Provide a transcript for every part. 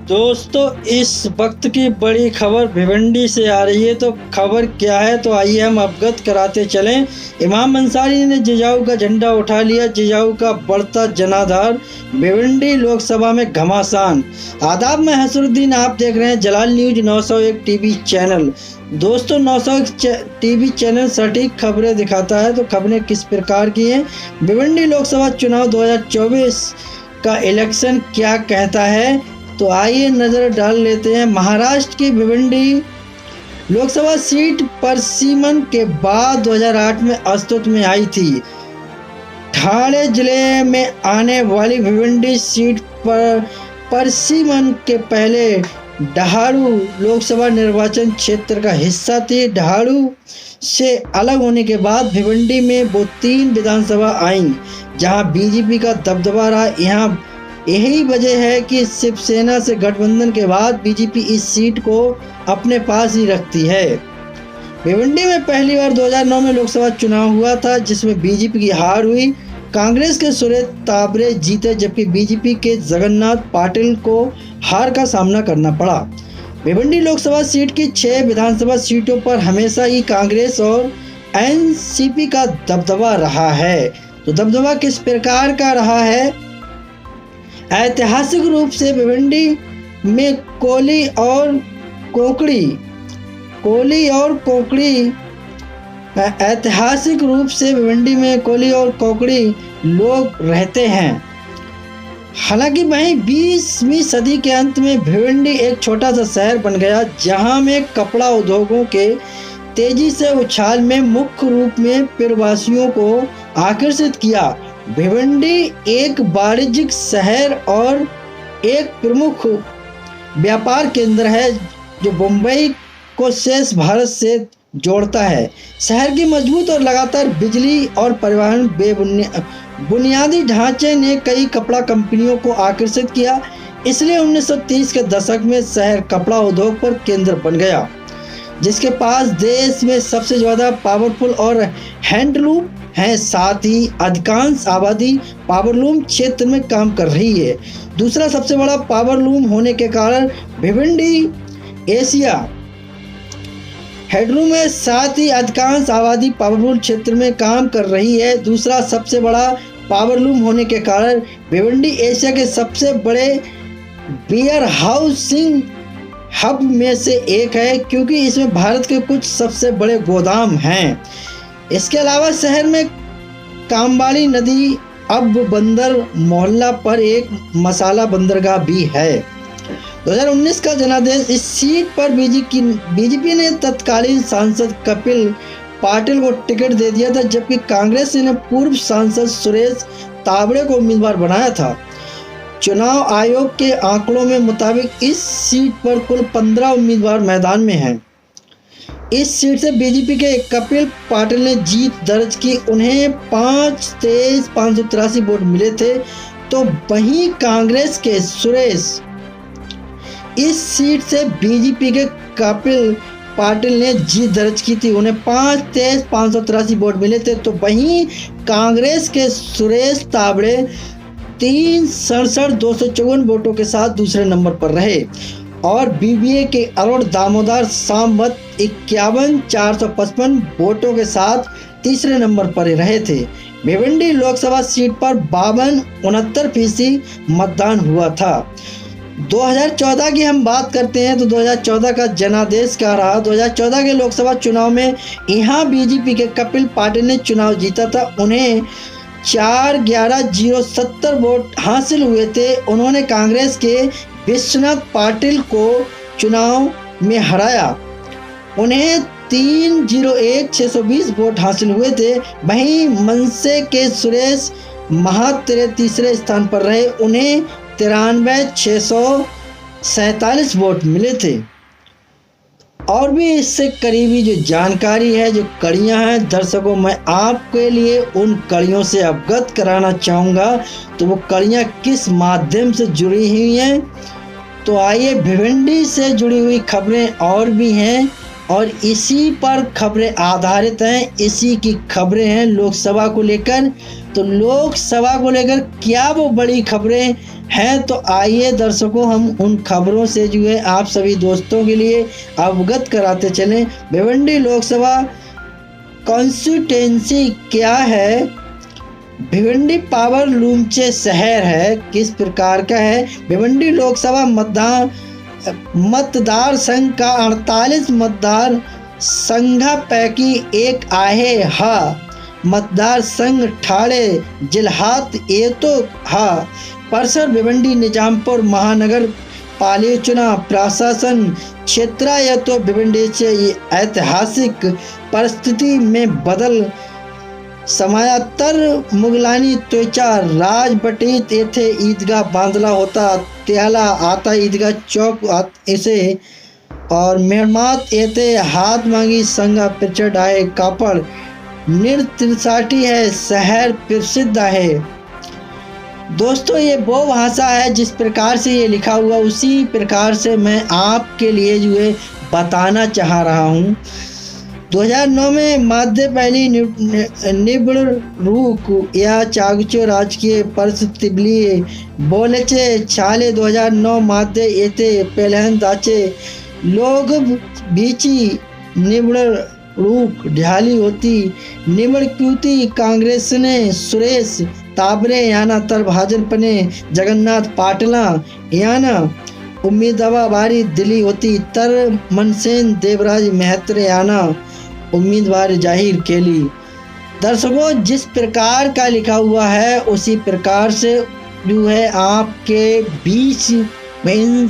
दोस्तों, इस वक्त की बड़ी खबर भिवंडी से आ रही है। तो खबर क्या है, तो आइए हम अवगत कराते चलें। इमाम अंसारी ने जिजाऊ का झंडा उठा लिया, जिजाऊ का बढ़ता जनाधार, भिवंडी लोकसभा में घमासान। आदाब, मैं हसरुद्दीन, आप देख रहे हैं जलाल न्यूज 901 टीवी चैनल। दोस्तों, 901 टीवी चैनल सटीक खबरें दिखाता है। तो खबरें किस प्रकार की हैं, भिवंडी लोकसभा चुनाव 2024 का इलेक्शन क्या कहता है, तो आइए नज़र डाल लेते हैं। महाराष्ट्र की भिवंडी लोकसभा सीट परसीमन के बाद 2008 में अस्तित्व में आई थी। ठाणे जिले में आने वाली भिवंडी सीट पर परसीमन के पहले डहाणू लोकसभा निर्वाचन क्षेत्र का हिस्सा थी। डहाणू से अलग होने के बाद भिवंडी में वो 3 विधानसभा आईं, जहां बीजेपी का दबदबा रहा। यहाँ यही वजह है कि शिवसेना से गठबंधन के बाद बीजेपी इस सीट को अपने पास ही रखती है। भिवंडी में पहली बार 2009 में लोकसभा चुनाव हुआ था, जिसमें बीजेपी की हार हुई। कांग्रेस के सुरेश ताबड़े जीते, जबकि बीजेपी के जगन्नाथ पाटिल को हार का सामना करना पड़ा। भिवंडी लोकसभा सीट की 6 विधानसभा सीटों पर हमेशा ही कांग्रेस और एनसीपी का दबदबा रहा है। तो दबदबा किस प्रकार का रहा है? ऐतिहासिक रूप से भिवंडी में कोली और कोकड़ी ऐतिहासिक रूप से भिवंडी में कोली और कोकड़ी लोग रहते हैं। हालांकि वहीं 20वीं सदी के अंत में भिवंडी एक छोटा सा शहर बन गया, जहां में कपड़ा उद्योगों के तेजी से उछाल में मुख्य रूप में प्रवासियों को आकर्षित किया। भिवंडी एक वाणिज्यिक शहर और एक प्रमुख व्यापार केंद्र है, जो मुंबई को शेष भारत से जोड़ता है। शहर की मजबूत और लगातार बिजली और परिवहन बुनियादी ढांचे ने कई कपड़ा कंपनियों को आकर्षित किया। इसलिए 1930 के दशक में शहर कपड़ा उद्योग पर केंद्र बन गया, जिसके पास देश में सबसे ज़्यादा पावरफुल और हैंडलूम है। साथ ही अधिकांश आबादी पावरलूम क्षेत्र में काम कर रही है। दूसरा सबसे बड़ा पावरलूम होने के कारण भिवंडी एशिया हेडलूम है। साथ ही अधिकांश आबादी पावरलूम क्षेत्र में काम कर रही है। दूसरा सबसे बड़ा पावरलूम होने के कारण भिवंडी एशिया के सबसे बड़े वेयर हाउसिंग हब में से एक है, क्योंकि इसमें भारत के कुछ सबसे बड़े गोदाम हैं। इसके अलावा शहर में कामवाली नदी अब बंदर मोहल्ला पर एक मसाला बंदरगाह भी है। 2019 का जनादेश इस सीट पर बीजेपी ने तत्कालीन सांसद कपिल पाटिल को टिकट दे दिया था, जबकि कांग्रेस ने पूर्व सांसद सुरेश ताबड़े को उम्मीदवार बनाया था। चुनाव आयोग के आंकड़ों में मुताबिक इस सीट पर कुल 15 उम्मीदवार मैदान में हैं। इस सीट से बीजेपी के कपिल पाटिल ने जीत दर्ज की। उन्हें 583 वोट मिले थे। तो वहीं कांग्रेस के सुरेश इस सीट से बीजेपी के कपिल पाटिल ने जीत दर्ज की थी। उन्हें 583 वोट मिले थे। तो वहीं कांग्रेस के सुरेश ताबड़े 367,254 वोटों के साथ दूसरे नंबर पर रहे, और बीबीए के अरुण दामोदर सामवत 51,455 वोटों के साथ तीसरे नंबर पर रहे थे। भिवंडी लोकसभा सीट पर 69% मतदान हुआ था। 2014 की हम बात करते हैं तो 2014 का जनादेश क्या रहा। 2014 के लोकसभा चुनाव में यहाँ बीजेपी के कपिल पाटिल ने चुनाव जीता था। उन्हें 411,070 वोट हासिल हुए थे। उन्होंने कांग्रेस के विश्वनाथ पाटिल को चुनाव में हराया। उन्हें 301,620 वोट हासिल हुए थे। वहीं मनसे के सुरेश महात्रे तीसरे स्थान पर रहे। उन्हें 93,647 वोट मिले थे। और भी इससे करीबी जो जानकारी है, जो कड़ियां हैं, दर्शकों मैं आपके लिए उन कड़ियों से अवगत कराना चाहूँगा। तो वो कड़ियां किस माध्यम से जुड़ी हुई हैं, तो आइए, भिवंडी से जुड़ी हुई खबरें और भी हैं, और इसी पर खबरें आधारित हैं। इसी की खबरें हैं लोकसभा को लेकर। तो लोकसभा को लेकर क्या वो बड़ी खबरें हैं। तो आइए दर्शकों, हम उन खबरों से जो है आप सभी दोस्तों के लिए अवगत कराते चलें। भिवंडी लोकसभा कॉन्स्टिट्यूएंसी क्या है? भिवंडी पावर लूमचे शहर है, किस प्रकार का है? भिवंडी लोकसभा मतदार संघ का 48 मतदार संघा पैकी एक आहे हा मतदार संघ ठाणे जिल्हात येतो हा। परिसर भिवंडी निजामपूर महानगर पालिका प्रशासन क्षेत्र येतो। भिवंडीचे ऐतिहासिक परिस्थिती में बदल समांतर मुघलांनी त्वचा राजबटीत येथे ईदगाह बांधला होता, त्याला आता ईदगाह चौक इसे और मेळमात येथे हातमागी संघा पिचड आहे। कापड नृत्यसाठी है, शहर प्रसिद्ध है। दोस्तों, ये वो भाषा है जिस प्रकार से ये लिखा हुआ उसी प्रकार से मैं आपके लिए जो है बताना चाह रहा हूँ। 2009 में माध्य पहली निवडणूक या चागुचे राजकीय परिस्थिती बोलेचे छाले 2009 मध्ये येथे पहिल्यांदाचे लोकसभेची निवडणूक झाली होती। निवडणुकीत काँग्रेसने सुरेश ताबरे यांना तर भाजपने जगन्नाथ पाटील यांना उमेदवारी दिली होती, तर मनसेने देवराज मेहत्रे यांना उम्मीदवार जाहिर केली। दर्शकों, जिस प्रकार का लिखा हुआ है उसी प्रकार से जो है आपके बीच में इन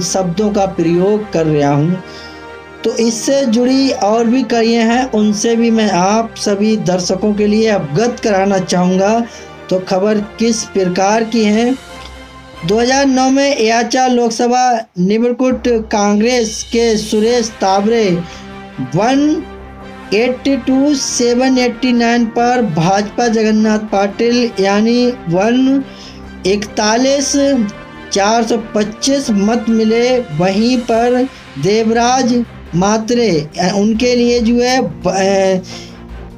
शब्दों का प्रयोग कर रहा हूँ। तो इससे जुड़ी और भी कड़ियाँ हैं, उनसे भी मैं आप सभी दर्शकों के लिए अवगत कराना चाहूँगा। तो खबर किस प्रकार की है? 2009 में याचा लोकसभा निवडणूक कांग्रेस के सुरेश ताबरे 182 789 पर भाजपा जगन्नाथ पाटिल यानी 141 425 मत मिले। वहीं पर देवराज मात्रे उनके लिए जो है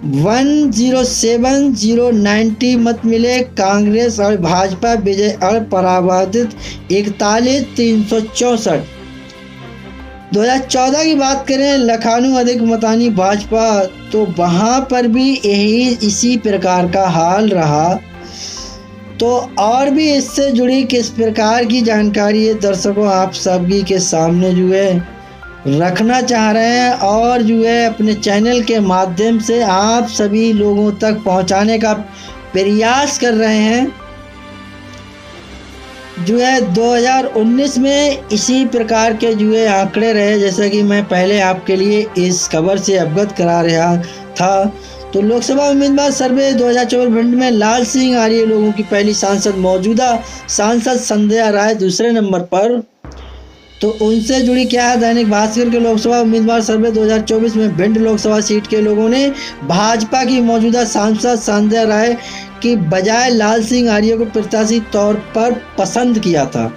107 मत मिले। कांग्रेस और भाजपा विजय और पराजित 41 364। 2014 की बात करें, लखानू अधिक मतानी भाजपा, तो वहाँ पर भी इसी प्रकार का हाल रहा। तो और भी इससे जुड़ी किस प्रकार की जानकारी है दर्शकों आप सभी के सामने जो है रखना चाह रहे हैं और जो है अपने चैनल के माध्यम से आप सभी लोगों तक पहुंचाने का प्रयास कर रहे हैं। जो है 2019 में इसी प्रकार के जो है आंकड़े रहे, जैसा कि मैं पहले आपके लिए इस खबर से अवगत करा रहा था। तो लोकसभा उम्मीदवार सर्वे 2024 भिंड में लाल सिंह आर्य लोगों की पहली सांसद, मौजूदा सांसद संध्या राय दूसरे नंबर पर। तो उनसे जुड़ी क्या है? दैनिक भास्कर के लोकसभा उम्मीदवार सर्वे 2024 में भिंड लोकसभा सीट के लोगों ने भाजपा की मौजूदा सांसद संध्या राय की बजाय लाल सिंह आर्य को प्रत्याशी तौर पर पसंद किया था।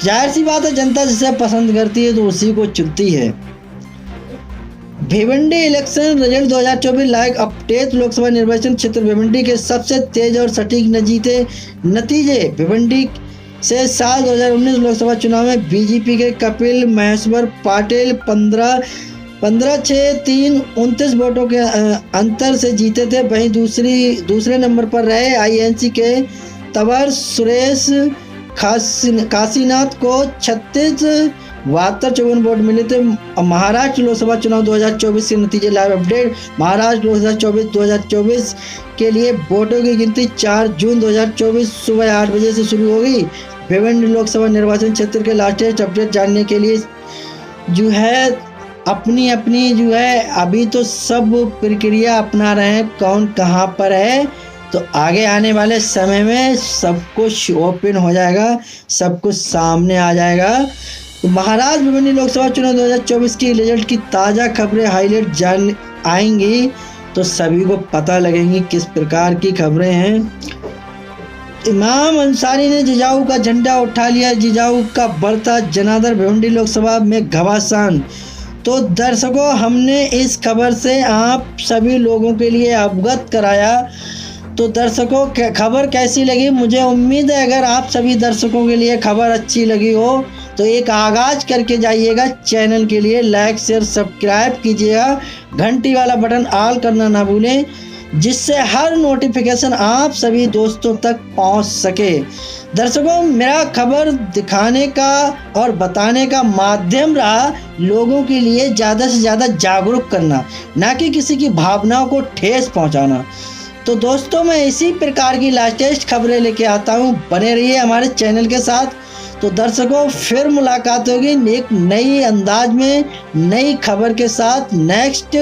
जाहिर सी बात है, जनता जिसे पसंद करती है तो उसी को चुनती है। Bhiwandi election result 2024 live update. Lok Sabha निर्वाचन क्षेत्र भिवंडी के सबसे तेज और सटीक नतीजे। भिवंडी से साल 2019 लोकसभा चुनाव में बीजेपी के कपिल महेश्वर पाटिल 15-6-3-29 वोटों के अंतर से जीते थे। वहीं दूसरे नंबर पर रहे आईएनसी के तंवर सुरेश काशीनाथ को 36-72-54 वोट मिले थे। महाराष्ट्र लोकसभा चुनाव 2024 के नतीजे लाइव अपडेट। महाराष्ट्र लोकसभा 2024 के लिए वोटों की गिनती 4 जून 2024 सुबह 8 बजे से शुरू होगी। भिवंडी लोकसभा निर्वाचन क्षेत्र के लास्टेस्ट अपडेट जानने के लिए जो है अपनी जो है अभी तो सब प्रक्रिया अपना रहे हैं, कौन कहाँ पर है। तो आगे आने वाले समय में सब कुछ ओपन हो जाएगा, सब कुछ सामने आ जाएगा। तो महाराष्ट्र भिवंडी लोकसभा चुनाव 2024 की रिजल्ट की ताज़ा खबरें हाईलाइट जान आएंगी, तो सभी को पता लगेंगी किस प्रकार की खबरें हैं। इमाम अंसारी ने जिजाऊ का झंडा उठा लिया, जिजाऊ का बढ़ता जनादर भिवंडी लोकसभा में घमासान। तो दर्शकों, हमने इस खबर से आप सभी लोगों के लिए अवगत कराया। तो दर्शकों खबर कैसी लगी? मुझे उम्मीद है अगर आप सभी दर्शकों के लिए खबर अच्छी लगी हो तो एक आगाज करके जाइएगा, चैनल के लिए लाइक शेयर सब्सक्राइब कीजिएगा, घंटी वाला बटन ऑल करना ना भूलें, जिससे हर नोटिफिकेशन आप सभी दोस्तों तक पहुंच सके। दर्शकों, मेरा खबर दिखाने का और बताने का माध्यम रहा लोगों के लिए ज़्यादा से ज़्यादा जागरूक करना, ना कि किसी की भावनाओं को ठेस पहुंचाना। तो दोस्तों, मैं इसी प्रकार की लेटेस्ट खबरें लेके आता हूं, बने रहिए हमारे चैनल के साथ। तो दर्शकों, फिर मुलाकात होगी एक नई अंदाज में, नई खबर के साथ, नेक्स्ट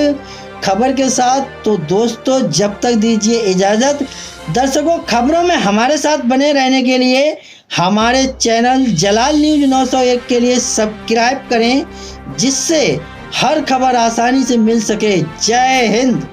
खबर के साथ। तो दोस्तों, जब तक दीजिए इजाज़त। दर्शकों, खबरों में हमारे साथ बने रहने के लिए हमारे चैनल जलाल न्यूज़ 901 के लिए सब्सक्राइब करें, जिससे हर खबर आसानी से मिल सके। जय हिंद।